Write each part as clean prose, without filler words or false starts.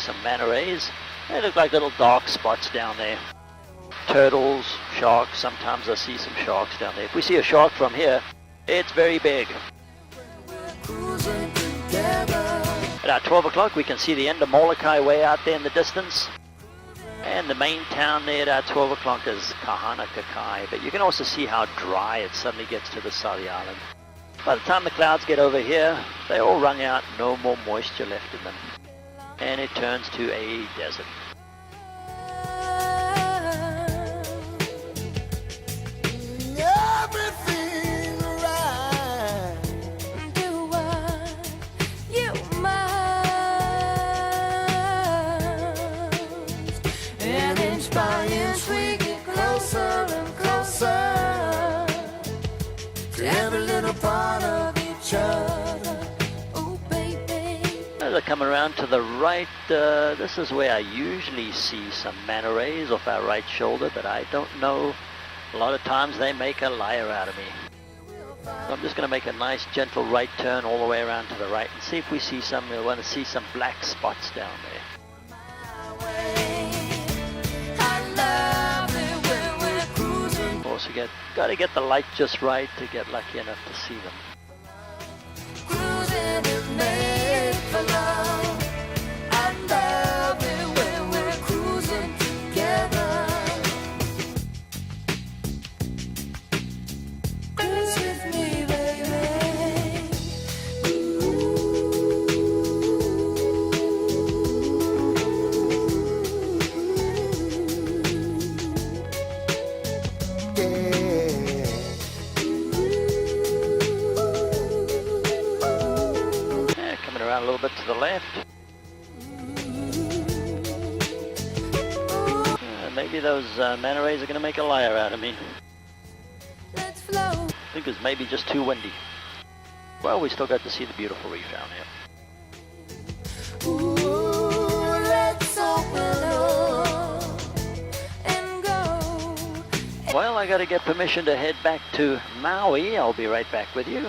some manta rays. They look like little dark spots down there. Turtles, sharks, sometimes I see some sharks down there. If we see a shark from here, it's very big. At 12 o'clock we can see the end of Molokai way out there in the distance. And the main town there at 12 o'clock is Kahanakakai. But you can also see how dry it suddenly gets to the side of the island. By the time the clouds get over here, they all wrung out, no more moisture left in them. And it turns to a desert. As I come around to the right, this is where I usually see some manta rays off our right shoulder, but I don't know. A lot of times they make a liar out of me. So I'm just going to make a nice gentle right turn all the way around to the right and see if we see some. We want to see some black spots down there. Also got to get the light just right to get lucky enough to see them. Around a little bit to the left. Maybe those manta rays are going to make a liar out of me. I think it's maybe just too windy. Well, we still got to see the beautiful reef down here. Well, I got to get permission to head back to Maui. I'll be right back with you.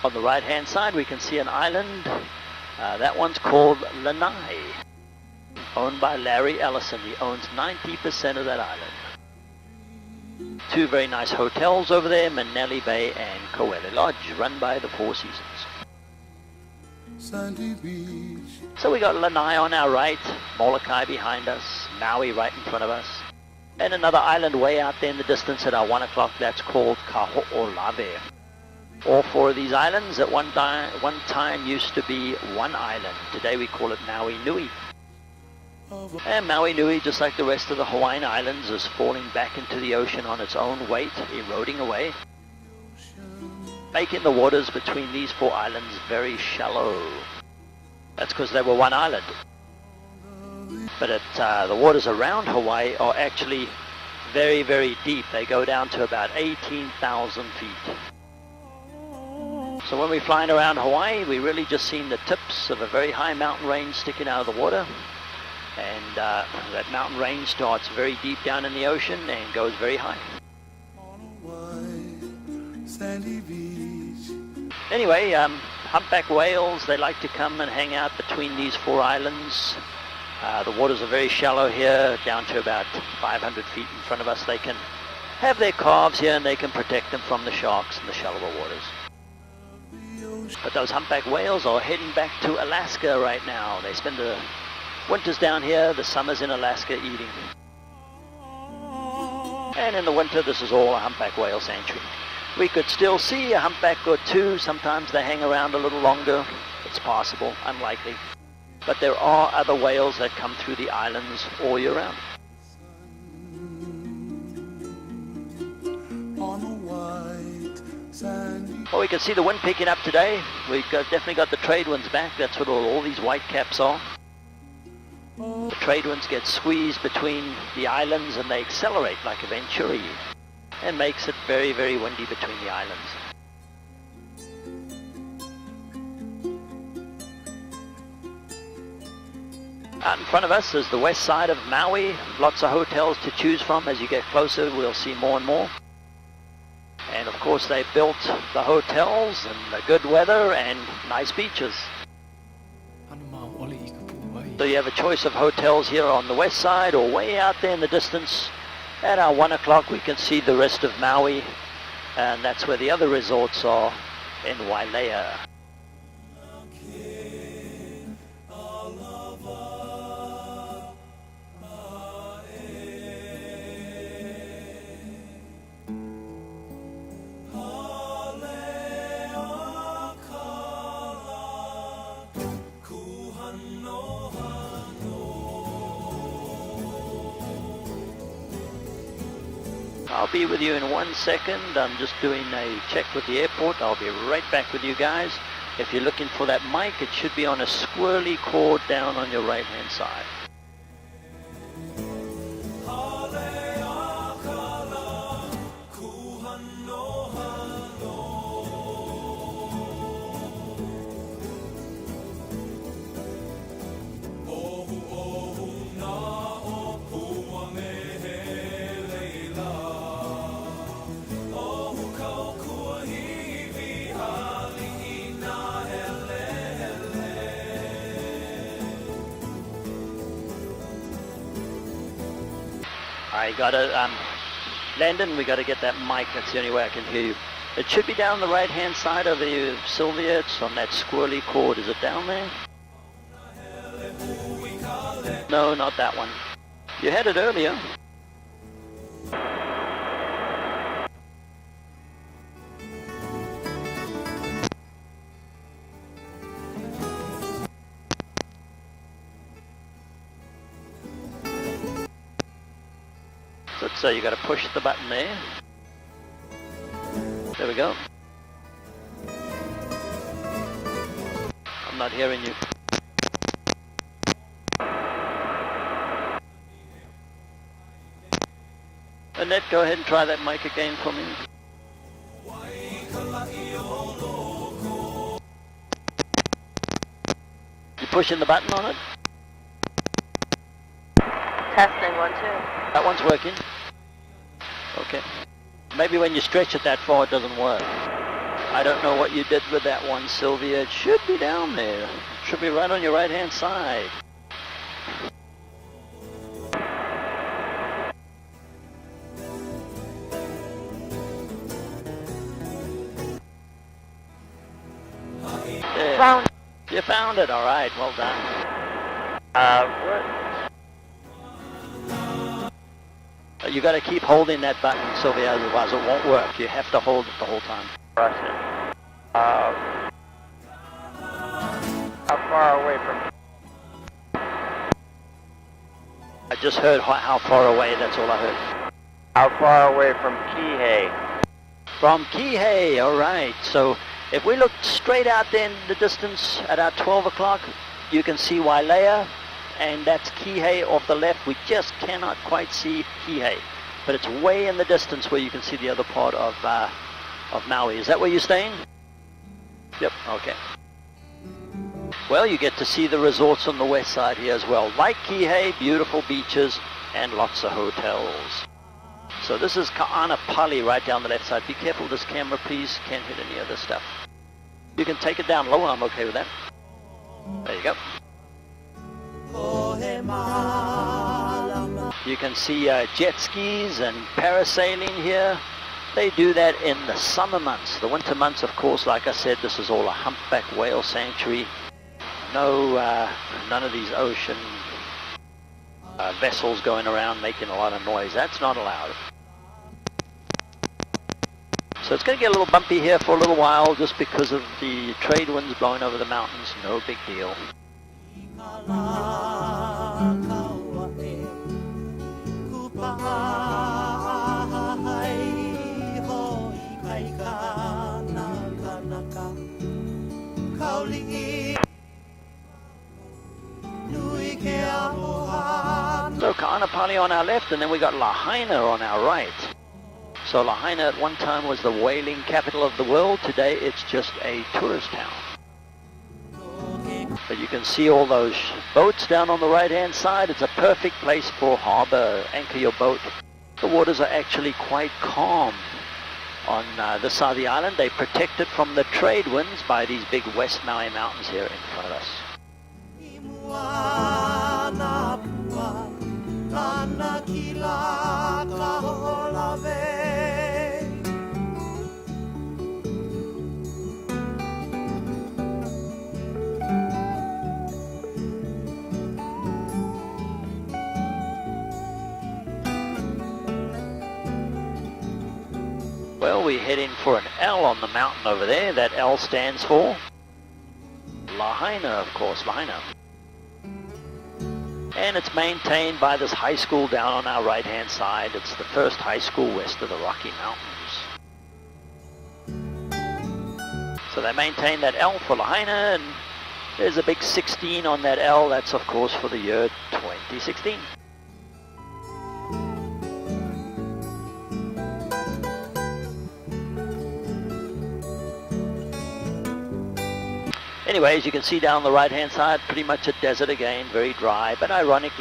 On the right hand side we can see an island. That one's called Lanai, owned by Larry Ellison. He owns 90% of that island. Two very nice hotels over there, Manele Bay and Koele Lodge, run by the Four Seasons. So we got Lanai on our right, Molokai behind us, Maui right in front of us, and another island way out there in the distance at our 1 o'clock that's called Kaho'olawe. All four of these islands at one time used to be one island. Today we call it Maui Nui. And Maui Nui, just like the rest of the Hawaiian Islands, is falling back into the ocean on its own weight, eroding away, making the waters between these four islands very shallow. That's because they were one island. But the waters around Hawaii are actually very, very deep. They go down to about 18,000 feet. So when we're flying around Hawaii, we really just seen the tips of a very high mountain range sticking out of the water. And that mountain range starts very deep down in the ocean and goes very high. Anyway, humpback whales, they like to come and hang out between these four islands. The waters are very shallow here, down to about 500 feet in front of us. They can have their calves here and they can protect them from the sharks in the shallower waters. But those humpback whales are heading back to Alaska right now. They spend the winters down here, the summers in Alaska eating. And in the winter, this is all a humpback whale sanctuary. We could still see a humpback or two. Sometimes they hang around a little longer. It's possible, unlikely. But there are other whales that come through the islands all year round. Well, we can see the wind picking up today. We've definitely got the trade winds back. That's what all these white caps are. The trade winds get squeezed between the islands and they accelerate like a venturi. It makes it very, very windy between the islands. Out in front of us is the west side of Maui. Lots of hotels to choose from. As you get closer, we'll see more and more. And of course, they built the hotels and the good weather and nice beaches. So you have a choice of hotels here on the west side or way out there in the distance. At our 1 o'clock, we can see the rest of Maui. And that's where the other resorts are in Wailea. I'll be with you in 1 second. I'm just doing a check with the airport. I'll be right back with you guys. If you're looking for that mic, it should be on a squirrely cord down on your right hand side. I gotta, Landon, we gotta get that mic. That's the only way I can hear you. It should be down the right hand side of you, Sylvia. It's on that squirrely cord. Is it down there? No, not that one. You had it earlier. So you got to push the button there. There we go. I'm not hearing you. Annette, go ahead and try that mic again for me. You pushing the button on it? Testing 1, 2. That one's working. Okay. Maybe when you stretch it that far, it doesn't work. I don't know what you did with that one, Sylvia. It should be down there. It should be right on your right-hand side. There. Found. You found it. All right. Well done. You got to keep holding that button, Sylvia, otherwise it won't work. You have to hold it the whole time. Press it. How far away from? I just heard how far away. That's all I heard. How far away from Kihei? From Kihei. All right. So if we look straight out there in the distance at our 12 o'clock, you can see Wailea. And that's Kihei off the left. We just cannot quite see Kihei, but it's way in the distance where you can see the other part of Maui. Is that where you're staying? Yep. Okay. Well, you get to see the resorts on the west side here as well. Like Kihei, beautiful beaches and lots of hotels. So this is Ka'anapali right down the left side. Be careful with this camera, please. Can't hit any other stuff. You can take it down lower. I'm okay with that. There you go. You can see jet skis and parasailing here. They do that in the summer months. The winter months, of course, like I said, this is all a humpback whale sanctuary. No, none of these ocean vessels going around making a lot of noise. That's not allowed. So it's going to get a little bumpy here for a little while just because of the trade winds blowing over the mountains. No big deal. So Ka'anapali on our left, and then we got Lahaina on our right. So Lahaina at one time was the whaling capital of the world. Today it's just a tourist town. But you can see all those boats down on the right hand side. It's a perfect place for harbor. Anchor your boat. The waters are actually quite calm on this side of the island. They protect it from the trade winds by these big West Maui mountains here in front of us. Well, we head in for an L on the mountain over there. That L stands for Lahaina, of course, Lahaina. And it's maintained by this high school down on our right-hand side. It's the first high school west of the Rocky Mountains. So they maintain that L for Lahaina, and there's a big 16 on that L. That's, of course, for the year 2016. Anyway, as you can see down the right-hand side, pretty much a desert again, very dry, but ironically,